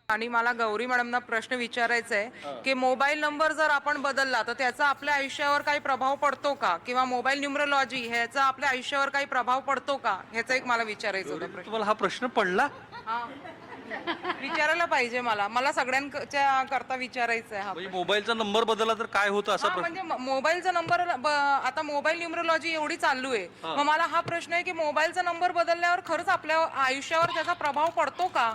आणि मला गौरी मॅडमना प्रश्न विचारायचा आहे की मोबाईल नंबर जर आपण बदलला तर त्याचा आपल्या आयुष्यावर काही प्रभाव पडतो का, किंवा मोबाईल न्यूमरोलॉजी ह्याचा आपल्या आयुष्यावर काही प्रभाव पडतो का, ह्याचा एक मला विचारायचं होतं प्रश्न. तुम्हाला हा प्रश्न पडला? हा. विचारायला पाहिजे, मला मला सगळ्यांच्या करता विचारायचं आहे हा म्हणजे प्रश्न. मोबाईलचा नंबर बदलला तर काय होतं असा हा, प्रश्न? म्हणजे मोबाईलचा नंबर आता मोबाईल न्यूमरोलॉजी एवढी चालू आहे, मग मला हा प्रश्न आहे की मोबाईलचा नंबर बदलल्यावर खरंच आपल्या आयुष्यावर त्याचा प्रभाव पडतो का,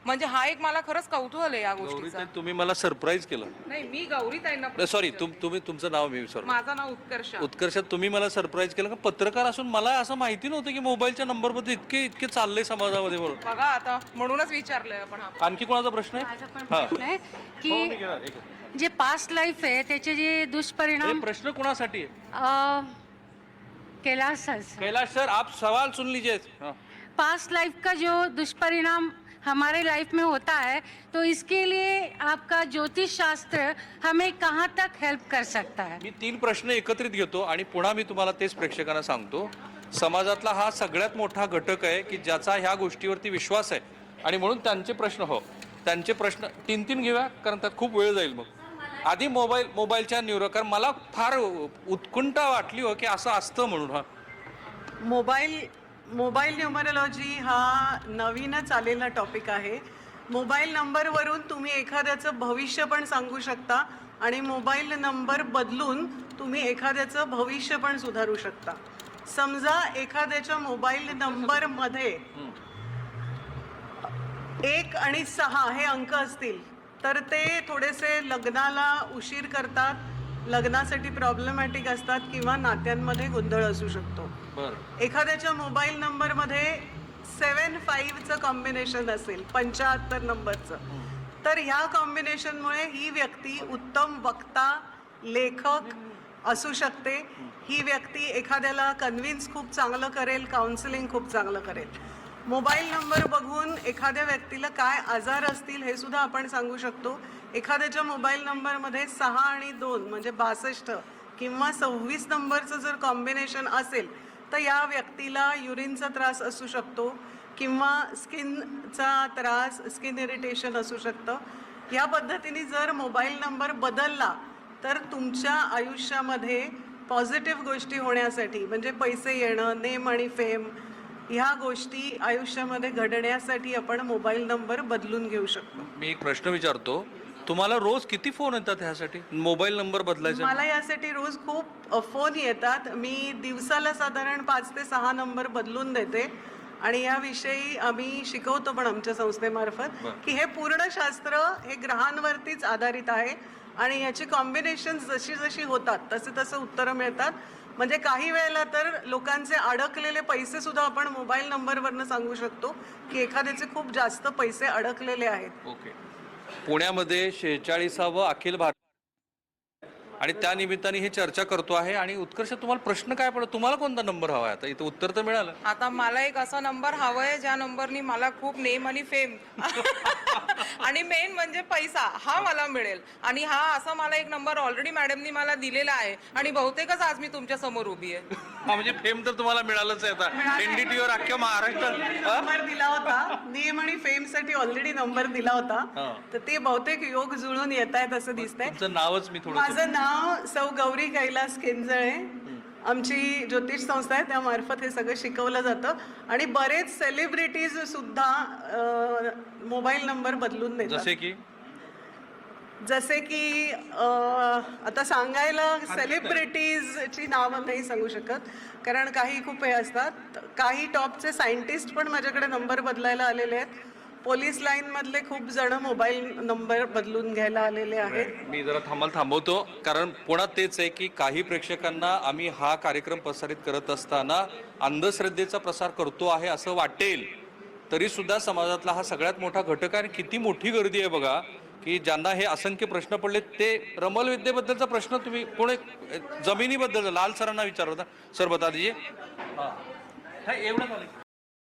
म्हणजे हा एक मला खरंच कौतूहल आहे या गोष्टीचा. गौरीताई, तुम्ही मला सरप्राईज केलं. नाही, मी गौरीताईंना सॉरी, तुम्ही तुमचं नाव मी विसरलो. माझं नाव उत्कर्ष. उत्कर्षात तुम्ही मला सरप्राईज केलं का? पत्रकार असून मला असं माहिती नव्हतं की मोबाईलच्या नंबर बद्दल इतके इतके चाललंय समाजामध्ये म्हणून. बघा आता म्हणूनच विचारलंय आपण हा. आणखी कोणाचा प्रश्न आहे? माझा पण हा. प्रश्न आहे हो, मी की घेणार, एक. जे पास्ट लाईफ आहे त्याचे जे हे दुष्परिणाम प्रश्न कोणासाठी आहे? कैलाश सर, कैलाश सर, आप सवाल सुन लीजिए. हाँ. पास्ट लाइफ का जो दुष्परिणाम हमारे लाइफ में होता है, तो इसके लिए आपका ज्योतिष शास्त्र हमें कहाँ तक हेल्प कर सकता है? मी 3 प्रश्न एकत्रित घेतो आणि पुन्हा मी तुम्हाला तेच प्रेक्षकांना सांगतो. समाजातला हा सगळ्यात मोठा घटक आहे की ज्याचा ह्या गोष्टीवरती विश्वास आहे, आणि म्हणून त्यांचे प्रश्न त्यांचे प्रश्न 3 घेऊया, कारण त्यात खूप वेळ जाईल. मग आधी मोबाईलच्या न्यूरो, कारण मला फार उत्कंठा वाटली की असं असतं म्हणून. हा, मोबाईल न्यूमरोलॉजी हा नवीनच आलेला टॉपिक आहे. मोबाईल नंबरवरून तुम्ही एखाद्याचं भविष्य पण सांगू शकता आणि मोबाईल नंबर बदलून तुम्ही एखाद्याचं भविष्य पण सुधारू शकता. समजा एखाद्याच्या मोबाईल नंबरमध्ये 1 आणि 6 हे अंक असतील तर ते थोडेसे लग्नाला उशीर करतात, लग्नासाठी प्रॉब्लेमॅटिक असतात किंवा नात्यांमध्ये गोंधळ असू शकतो. एखाद्याच्या मोबाईल नंबरमध्ये 7-5चं कॉम्बिनेशन असेल, 75 नंबरचं, तर ह्या कॉम्बिनेशनमुळे ही व्यक्ती उत्तम वक्ता, लेखक असू शकते. ही व्यक्ती एखाद्याला कन्व्हिन्स खूप चांगलं करेल, काउन्सिलिंग खूप चांगलं करेल. मोबाईल नंबर बघून एखाद्या व्यक्तीला काय आजार असतील हे सुद्धा आपण सांगू शकतो. एखाद्याच्या मोबाईल नंबरमध्ये 6 आणि 2 म्हणजे 62 किंवा 26 नंबरचं जर कॉम्बिनेशन असेल तर या व्यक्तीला युरिनचा त्रास असू शकतो किंवा स्किनचा त्रास, स्किन इरिटेशन असू शकतं. या पद्धतीने जर मोबाईल नंबर बदलला तर तुमच्या आयुष्यामध्ये पॉझिटिव्ह गोष्टी होण्यासाठी, म्हणजे पैसे येणं, नेम आणि फेम, ह्या गोष्टी आयुष्यामध्ये घडण्यासाठी आपण मोबाईल नंबर बदलून घेऊ शकतो. मी एक प्रश्न विचारतो, तुम्हाला रोज किती फोन येतात ह्यासाठी मोबाईल नंबर बदलायचा? मला यासाठी रोज खूप फोन येतात. मी दिवसाला साधारण 5 ते 6 नंबर बदलून देते आणि याविषयी आम्ही शिकवतो पण आमच्या संस्थेमार्फत की हे पूर्ण शास्त्र हे ग्रहांवरतीच आधारित आहे आणि याची कॉम्बिनेशन जशी जशी होतात तसे तसे उत्तरं मिळतात. म्हणजे काही वेळेला तर लोकांचे अडकलेले पैसे सुद्धा आपण मोबाईल नंबरवरनं सांगू शकतो की एखाद्याचे खूप जास्त पैसे अडकलेले आहेत. ओके. पुण्यामध्ये 46वा अखिल भारत आणि त्या निमित्ताने हे चर्चा करतो आहे. आणि उत्कर्ष, तुम्हाला प्रश्न काय पडतो? तुम्हाला कोणता नंबर हवा आहे? आता इथं उत्तर तर मिळालं. आता मला एक असा नंबर हवाय ज्या नंबरनी मला खूप नेम आणि फेम आणि मेन म्हणजे पैसा हा मला मिळेल. आणि हा असा मला एक नंबर ऑलरेडी मॅडमनी मला दिलेला आहे आणि बहुतेकच आज मी तुमच्या समोर उभी आहे. म्हणजे फेम तर तुम्हाला मिळालंच आहे. आता एनडीटीवर अख्ख्या महाराष्ट्रात नंबर दिला होता, नेम आणि फेम साठी ऑलरेडी नंबर दिला होता, तर ते बहुतेक योग जुळून येत आहेत असं दिसतंय. तुमचं नावच मी थोडं. माझं नाव सौ गौरी कैलास केंजळे. आमची ज्योतिष संस्था आहे, त्यामार्फत हे सगळं शिकवलं जातं आणि बरेच सेलिब्रिटीज सुद्धा मोबाईल नंबर बदलून देतात. जसे की आता सांगायला सेलिब्रिटीजची नावं नाही सांगू शकत, कारण काही खूप हे असतात. काही टॉपचे सायंटिस्ट पण माझ्याकडे नंबर बदलायला आलेले आहेत. पोलीस लाईन मधले खूप जण मोबाईल नंबर बदलून घ्यायला आलेले आहेत. मी जरा थांबवतो, कारण पुन्हा तेच आहे की काही प्रेक्षकांना आम्ही हा कार्यक्रम प्रसारित करत असताना अंधश्रद्धेचा प्रसार करतो आहे असं वाटेल, तरी सुद्धा समाजातला हा सगळ्यात मोठा घटक आहे. किती मोठी गर्दी आहे बघा, की ज्यांना हे असंख्य प्रश्न पडले. ते रमल विद्येबद्दलचा प्रश्न तुम्ही कोण जमिनीबद्दल लाल सरांना विचारला होता. सर बता दीजिए. एवढं